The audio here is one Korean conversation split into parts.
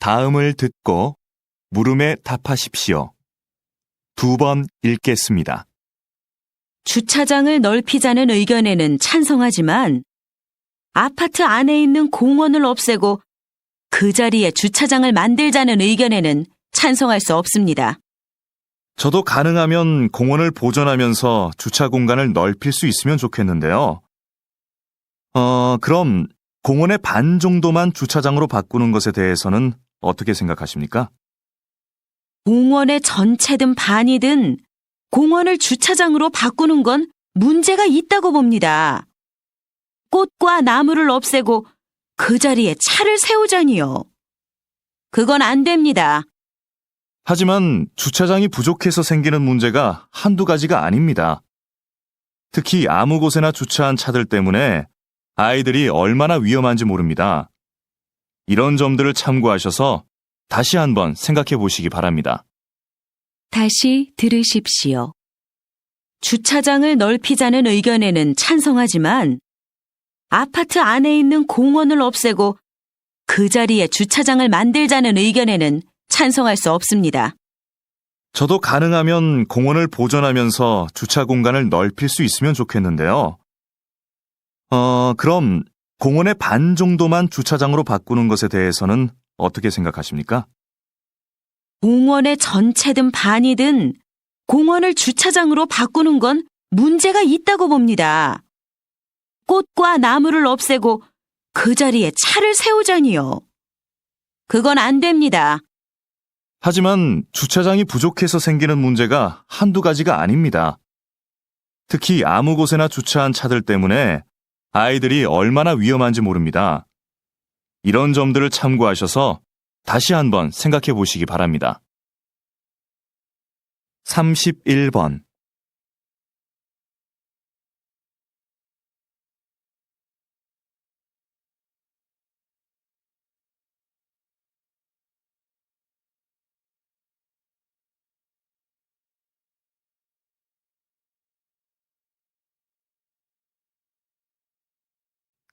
다음을 듣고 물음에 답하십시오. 2번 읽겠습니다. 주차장을 넓히자는 의견에는 찬성하지만 아파트 안에 있는 공원을 없애고 그 자리에 주차장을 만들자는 의견에는 찬성할 수 없습니다. 저도 가능하면 공원을 보존하면서 주차 공간을 넓힐 수 있으면 좋겠는데요. 그럼 공원의 반 정도만 주차장으로 바꾸는 것에 대해서는 어떻게 생각하십니까? 공원의 전체든 반이든 공원을 주차장으로 바꾸는 건 문제가 있다고 봅니다. 꽃과 나무를 없애고 그 자리에 차를 세우자니요. 그건 안 됩니다. 하지만 주차장이 부족해서 생기는 문제가 한두 가지가 아닙니다. 특히 아무 곳에나 주차한 차들 때문에 아이들이 얼마나 위험한지 모릅니다. 이런 점들을 참고하셔서 다시 한번 생각해 보시기 바랍니다. 다시 들으십시오. 주차장을 넓히자는 의견에는 찬성하지만 아파트 안에 있는 공원을 없애고 그 자리에 주차장을 만들자는 의견에는 찬성할 수 없습니다. 저도 가능하면 공원을 보존하면서 주차 공간을 넓힐 수 있으면 좋겠는데요. 그럼 공원의 반 정도만 주차장으로 바꾸는 것에 대해서는 어떻게 생각하십니까? 공원의 전체든 반이든 공원을 주차장으로 바꾸는 건 문제가 있다고 봅니다. 꽃과 나무를 없애고 그 자리에 차를 세우자니요. 그건 안 됩니다. 하지만 주차장이 부족해서 생기는 문제가 한두 가지가 아닙니다. 특히 아무 곳에나 주차한 차들 때문에 아이들이 얼마나 위험한지 모릅니다. 이런 점들을 참고하셔서 다시 한번 생각해 보시기 바랍니다. 31번.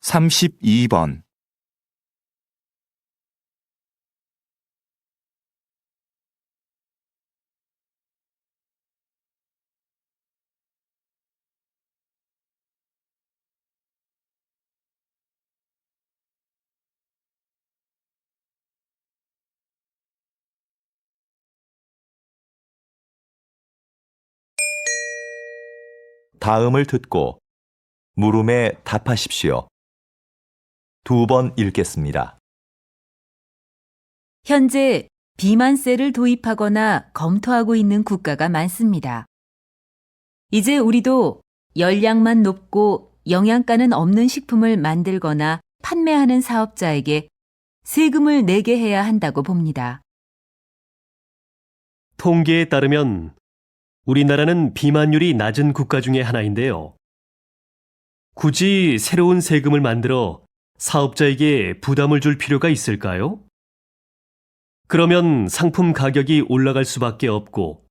(32번) 다음을 듣고 물음에 답하십시오. 2번 읽겠습니다. 현재 비만세를 도입하거나 검토하고 있는 국가가 많습니다. 이제 우리도 열량만 높고 영양가는 없는 식품을 만들거나 판매하는 사업자에게 세금을 내게 해야 한다고 봅니다. 통계에 따르면 우리나라는 비만율이 낮은 국가 중에 하나인데요. 굳이 새로운 세금을 만들어 사업자에게 부담을 줄 필요가 있을까요? 그러면 상품 가격이 올라갈 수밖에 없고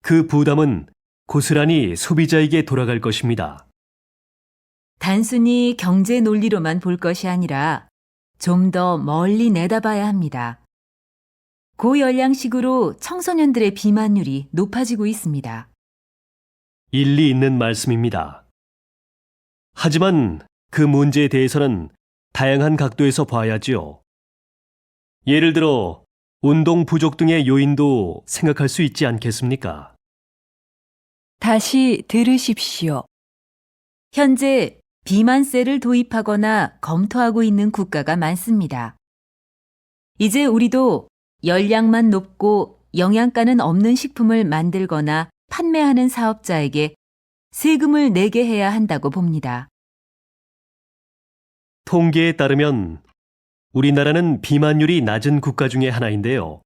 그 부담은 고스란히 소비자에게 돌아갈 것입니다. 단순히 경제 논리로만 볼 것이 아니라 좀 더 멀리 내다봐야 합니다. 고열량식으로 청소년들의 비만율이 높아지고 있습니다. 일리 있는 말씀입니다. 하지만 그 문제에 대해서는 다양한 각도에서 봐야지요. 예를 들어 운동 부족 등의 요인도 생각할 수 있지 않겠습니까? 다시 들으십시오. 현재 비만세를 도입하거나 검토하고 있는 국가가 많습니다. 이제 우리도 열량만 높고 영양가는 없는 식품을 만들거나 판매하는 사업자에게 세금을 내게 해야 한다고 봅니다. 통계에 따르면 우리나라는 비만율이 낮은 국가 중에 하나인데요.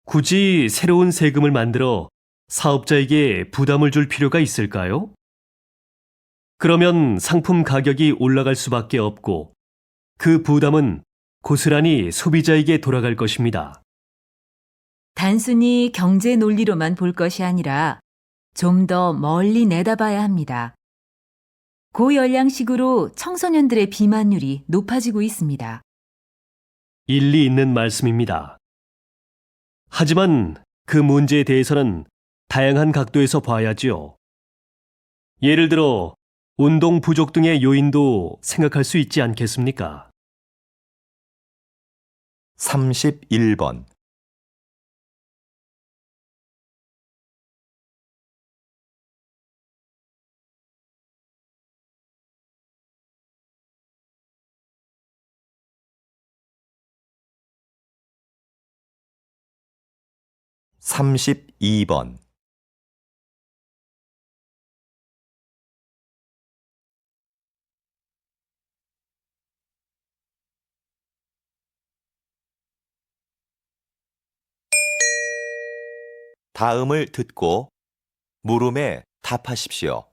굳이 새로운 세금을 만들어 사업자에게 부담을 줄 필요가 있을까요? 그러면 상품 가격이 올라갈 수밖에 없고 그 부담은 고스란히 소비자에게 돌아갈 것입니다. 단순히 경제 논리로만 볼 것이 아니라 좀 더 멀리 내다봐야 합니다. 고열량식으로 청소년들의 비만율이 높아지고 있습니다. 일리 있는 말씀입니다. 하지만 그 문제에 대해서는 다양한 각도에서 봐야지요. 예를 들어 운동 부족 등의 요인도 생각할 수 있지 않겠습니까? 31번. (32번) 다음을 듣고 물음에 답하십시오.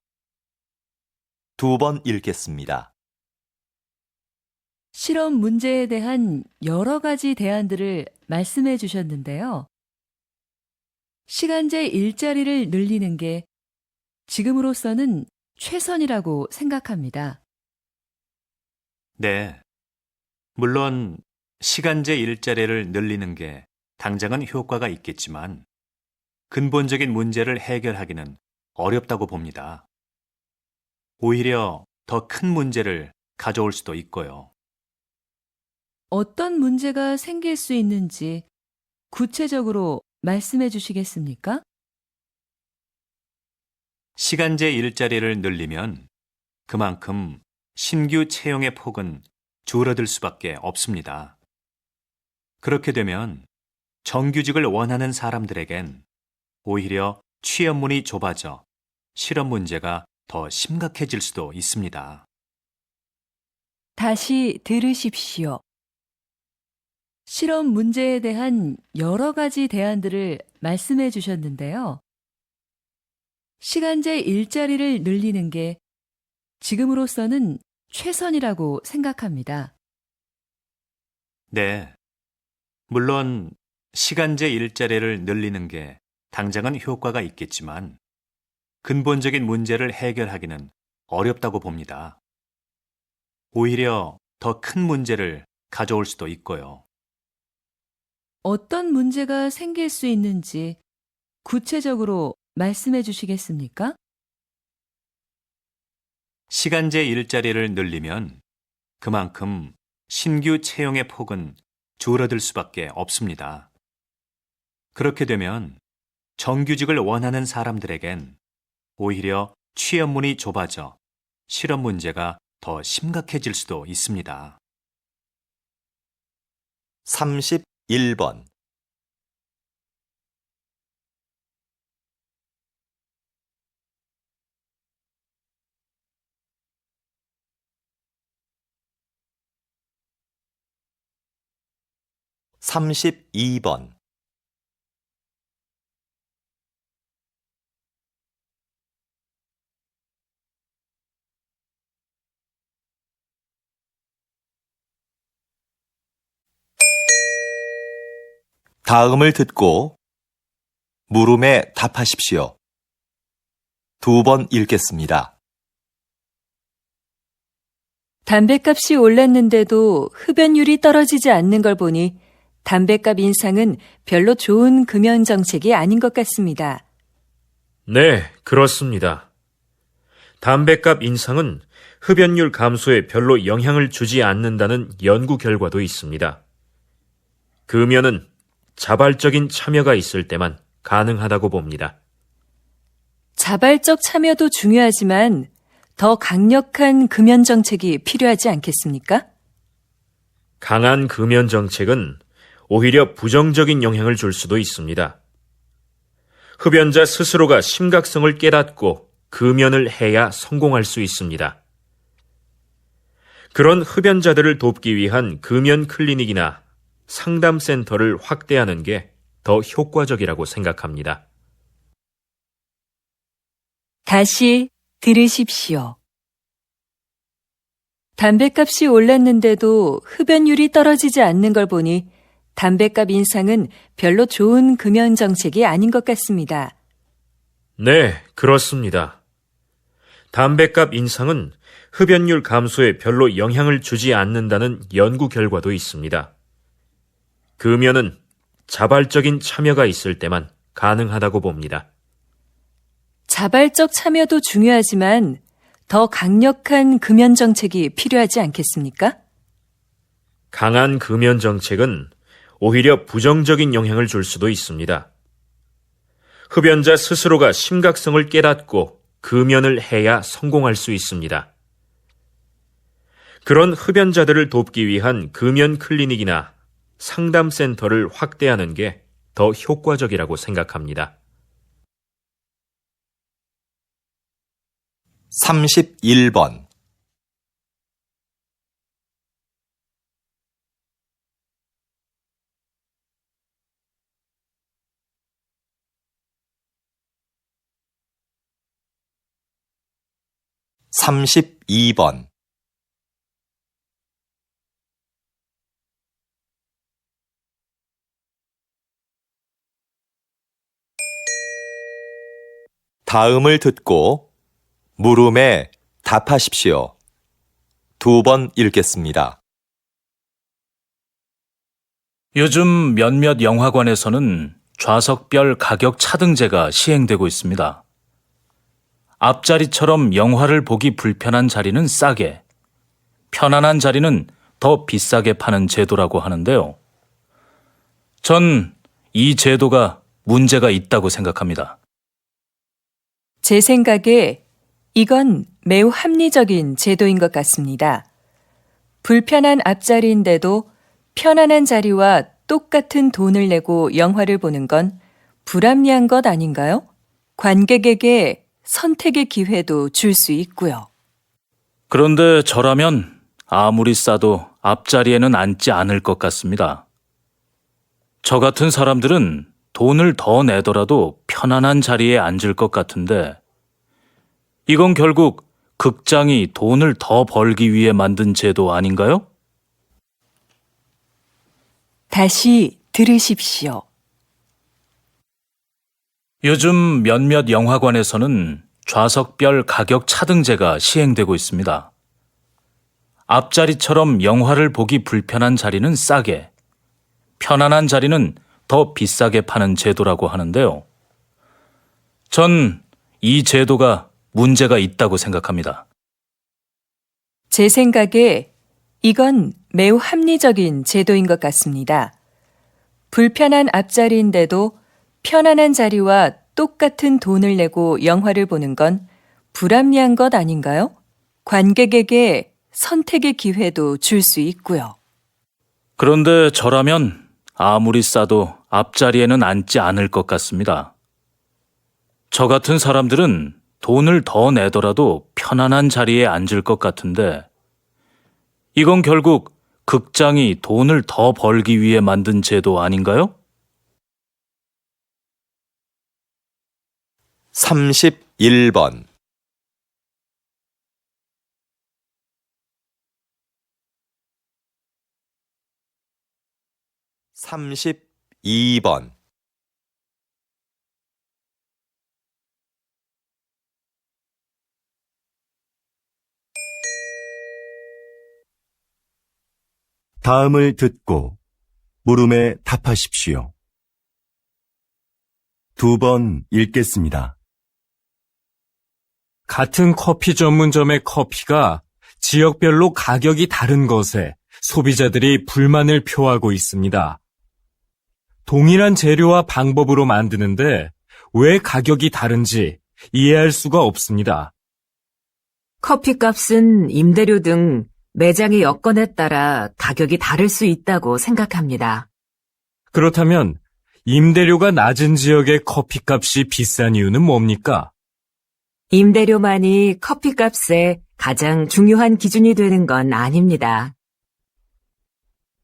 2번 읽겠습니다. 실험 문제에 대한 여러 가지 대안들을 말씀해 주셨는데요. 시간제 일자리를 늘리는 게 지금으로서는 최선이라고 생각합니다. 네. 물론 시간제 일자리를 늘리는 게 당장은 효과가 있겠지만 근본적인 문제를 해결하기는 어렵다고 봅니다. 오히려 더 큰 문제를 가져올 수도 있고요. 어떤 문제가 생길 수 있는지 구체적으로 말씀해 주시겠습니까? 시간제 일자리를 늘리면 그만큼 신규 채용의 폭은 줄어들 수밖에 없습니다. 그렇게 되면 정규직을 원하는 사람들에겐 오히려 취업문이 좁아져 실업 문제가 더 심각해질 수도 있습니다. 다시 들으십시오. 실험 문제에 대한 여러 가지 대안들을 말씀해 주셨는데요. 시간제 일자리를 늘리는 게 지금으로서는 최선이라고 생각합니다. 네. 물론 시간제 일자리를 늘리는 게 당장은 효과가 있겠지만 근본적인 문제를 해결하기는 어렵다고 봅니다. 오히려 더 큰 문제를 가져올 수도 있고요. 어떤 문제가 생길 수 있는지 구체적으로 말씀해 주시겠습니까? 시간제 일자리를 늘리면 그만큼 신규 채용의 폭은 줄어들 수밖에 없습니다. 그렇게 되면 정규직을 원하는 사람들에겐 오히려 취업문이 좁아져 실업 문제가 더 심각해질 수도 있습니다. 31번 (32번) 다음을 듣고 물음에 답하십시오. 2번 읽겠습니다. 담뱃값이 올랐는데도 흡연율이 떨어지지 않는 걸 보니 담뱃값 인상은 별로 좋은 금연 정책이 아닌 것 같습니다. 네, 그렇습니다. 담뱃값 인상은 흡연율 감소에 별로 영향을 주지 않는다는 연구 결과도 있습니다. 금연은 자발적인 참여가 있을 때만 가능하다고 봅니다. 자발적 참여도 중요하지만 더 강력한 금연 정책이 필요하지 않겠습니까? 강한 금연 정책은 오히려 부정적인 영향을 줄 수도 있습니다. 흡연자 스스로가 심각성을 깨닫고 금연을 해야 성공할 수 있습니다. 그런 흡연자들을 돕기 위한 금연 클리닉이나 상담센터를 확대하는 게 더 효과적이라고 생각합니다. 다시 들으십시오. 담뱃값이 올랐는데도 흡연율이 떨어지지 않는 걸 보니 담뱃값 인상은 별로 좋은 금연 정책이 아닌 것 같습니다. 네, 그렇습니다. 담뱃값 인상은 흡연율 감소에 별로 영향을 주지 않는다는 연구 결과도 있습니다. 금연은 자발적인 참여가 있을 때만 가능하다고 봅니다. 자발적 참여도 중요하지만 더 강력한 금연 정책이 필요하지 않겠습니까? 강한 금연 정책은 오히려 부정적인 영향을 줄 수도 있습니다. 흡연자 스스로가 심각성을 깨닫고 금연을 해야 성공할 수 있습니다. 그런 흡연자들을 돕기 위한 금연 클리닉이나 상담센터를 확대하는 게 더 효과적이라고 생각합니다. 31번. (32번) 다음을 듣고 물음에 답하십시오. 2번 읽겠습니다. 요즘 몇몇 영화관에서는 좌석별 가격 차등제가 시행되고 있습니다. 앞자리처럼 영화를 보기 불편한 자리는 싸게, 편안한 자리는 더 비싸게 파는 제도라고 하는데요. 전 이 제도가 문제가 있다고 생각합니다. 제 생각에 이건 매우 합리적인 제도인 것 같습니다. 불편한 앞자리인데도 편안한 자리와 똑같은 돈을 내고 영화를 보는 건 불합리한 것 아닌가요? 관객에게 선택의 기회도 줄 수 있고요. 그런데 저라면 아무리 싸도 앞자리에는 앉지 않을 것 같습니다. 저 같은 사람들은 돈을 더 내더라도 편안한 자리에 앉을 것 같은데 이건 결국 극장이 돈을 더 벌기 위해 만든 제도 아닌가요? 다시 들으십시오. 요즘 몇몇 영화관에서는 좌석별 가격 차등제가 시행되고 있습니다. 앞자리처럼 영화를 보기 불편한 자리는 싸게, 편안한 자리는 더 비싸게 파는 제도라고 하는데요. 전 이 제도가 문제가 있다고 생각합니다. 제 생각에 이건 매우 합리적인 제도인 것 같습니다. 불편한 앞자리인데도 편안한 자리와 똑같은 돈을 내고 영화를 보는 건 불합리한 것 아닌가요? 관객에게 선택의 기회도 줄 수 있고요. 그런데 저라면 아무리 싸도 앞자리에는 앉지 않을 것 같습니다. 저 같은 사람들은 돈을 더 내더라도 편안한 자리에 앉을 것 같은데 이건 결국 극장이 돈을 더 벌기 위해 만든 제도 아닌가요? 31번. (32번) 다음을 듣고 물음에 답하십시오. 2번 읽겠습니다. 같은 커피 전문점의 커피가 지역별로 가격이 다른 것에 소비자들이 불만을 표하고 있습니다. 동일한 재료와 방법으로 만드는데 왜 가격이 다른지 이해할 수가 없습니다. 커피값은 임대료 등 매장의 여건에 따라 가격이 다를 수 있다고 생각합니다. 그렇다면 임대료가 낮은 지역의 커피값이 비싼 이유는 뭡니까? 임대료만이 커피값의 가장 중요한 기준이 되는 건 아닙니다.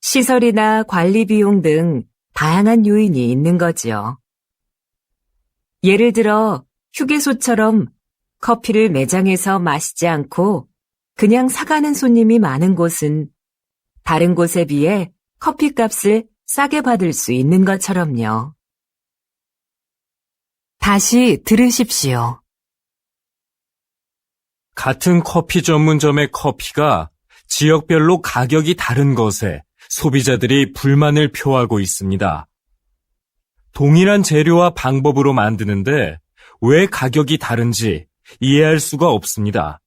시설이나 관리 비용 등 다양한 요인이 있는 거지요. 예를 들어 휴게소처럼 커피를 매장에서 마시지 않고 그냥 사가는 손님이 많은 곳은 다른 곳에 비해 커피값을 싸게 받을 수 있는 것처럼요. 다시 들으십시오. 같은 커피 전문점의 커피가 지역별로 가격이 다른 것에 소비자들이 불만을 표하고 있습니다. 동일한 재료와 방법으로 만드는데 왜 가격이 다른지 이해할 수가 없습니다.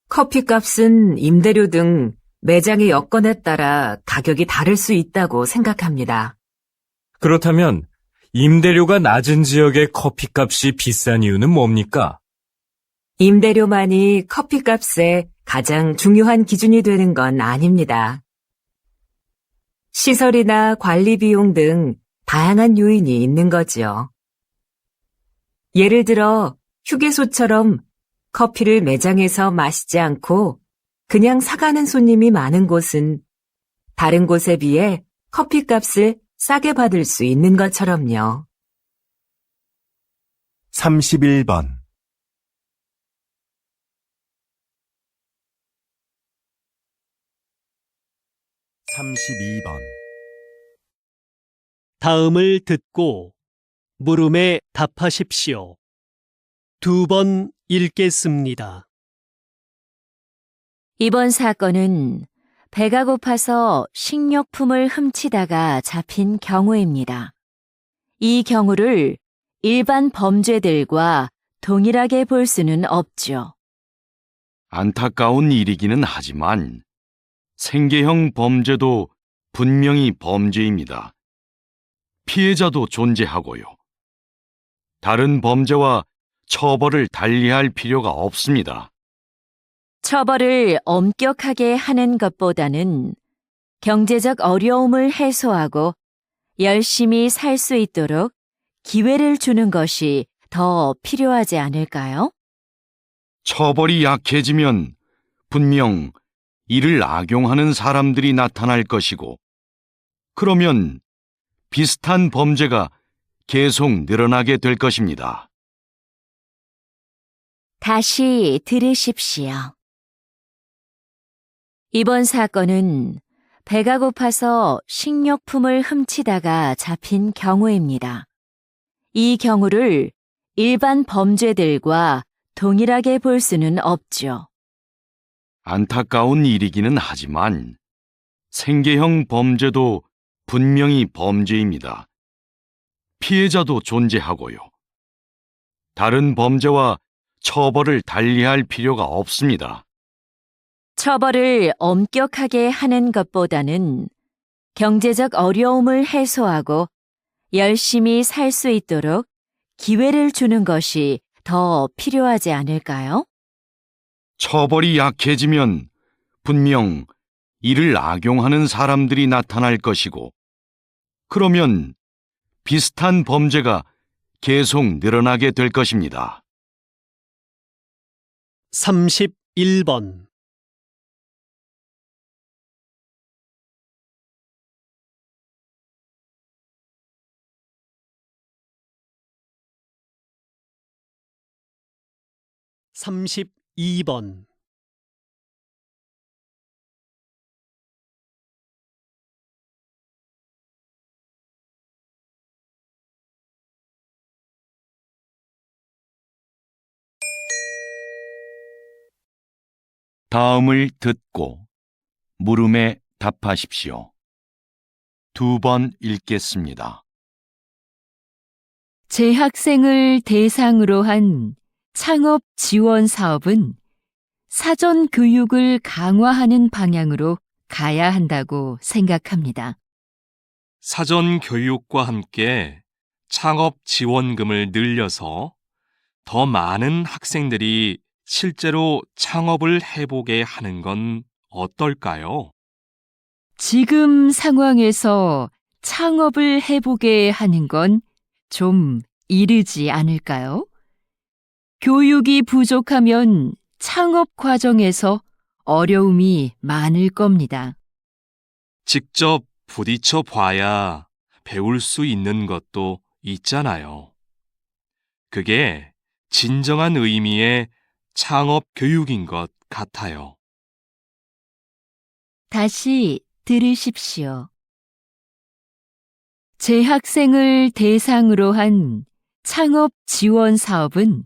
커피값은 임대료 등 매장의 여건에 따라 가격이 다를 수 있다고 생각합니다. 그렇다면 임대료가 낮은 지역의 커피값이 비싼 이유는 뭡니까? 임대료만이 커피값의 가장 중요한 기준이 되는 건 아닙니다. 시설이나 관리 비용 등 다양한 요인이 있는 거지요. 예를 들어 휴게소처럼 커피를 매장에서 마시지 않고 그냥 사가는 손님이 많은 곳은 다른 곳에 비해 커피값을 싸게 받을 수 있는 것처럼요. 31번 32번 다음을 듣고 물음에 답하십시오. 2번 읽겠습니다. 이번 사건은 배가 고파서 식료품을 훔치다가 잡힌 경우입니다. 이 경우를 일반 범죄들과 동일하게 볼 수는 없죠. 안타까운 일이기는 하지만 생계형 범죄도 분명히 범죄입니다. 피해자도 존재하고요. 다른 범죄와 처벌을 달리할 필요가 없습니다. 처벌을 엄격하게 하는 것보다는 경제적 어려움을 해소하고 열심히 살 수 있도록 기회를 주는 것이 더 필요하지 않을까요? 처벌이 약해지면 분명 이를 악용하는 사람들이 나타날 것이고, 그러면 비슷한 범죄가 계속 늘어나게 될 것입니다. 다시 들으십시오. 이번 사건은 배가 고파서 식료품을 훔치다가 잡힌 경우입니다. 이 경우를 일반 범죄들과 동일하게 볼 수는 없죠. 안타까운 일이기는 하지만 생계형 범죄도 분명히 범죄입니다. 피해자도 존재하고요. 다른 범죄와 처벌을 달리할 필요가 없습니다. 처벌을 엄격하게 하는 것보다는 경제적 어려움을 해소하고 열심히 살 수 있도록 기회를 주는 것이 더 필요하지 않을까요? 처벌이 약해지면 분명 이를 악용하는 사람들이 나타날 것이고, 그러면 비슷한 범죄가 계속 늘어나게 될 것입니다. 31번 32번 다음을 듣고 물음에 답하십시오. 2번 읽겠습니다. 재학생을 대상으로 한 창업 지원 사업은 사전 교육을 강화하는 방향으로 가야 한다고 생각합니다. 사전 교육과 함께 창업 지원금을 늘려서 더 많은 학생들이 실제로 창업을 해보게 하는 건 어떨까요? 지금 상황에서 창업을 해보게 하는 건 좀 이르지 않을까요? 교육이 부족하면 창업 과정에서 어려움이 많을 겁니다. 직접 부딪혀 봐야 배울 수 있는 것도 있잖아요. 그게 진정한 의미의 창업 교육인 것 같아요. 다시 들으십시오. 재학생을 대상으로 한 창업 지원 사업은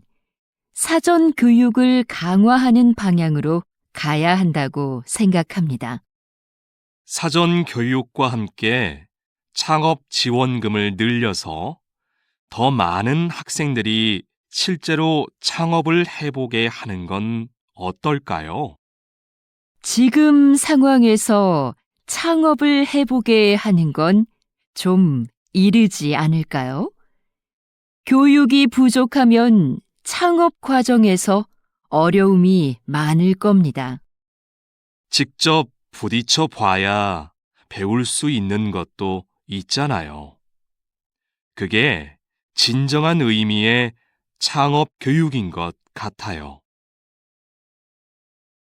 사전 교육을 강화하는 방향으로 가야 한다고 생각합니다. 사전 교육과 함께 창업 지원금을 늘려서 더 많은 학생들이 실제로 창업을 해보게 하는 건 어떨까요? 지금 상황에서 창업을 해보게 하는 건 좀 이르지 않을까요? 교육이 부족하면 창업 과정에서 어려움이 많을 겁니다. 직접 부딪혀 봐야 배울 수 있는 것도 있잖아요. 그게 진정한 의미의 창업 교육인 것 같아요.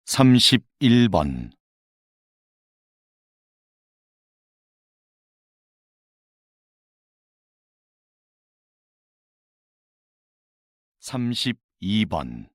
31번 32번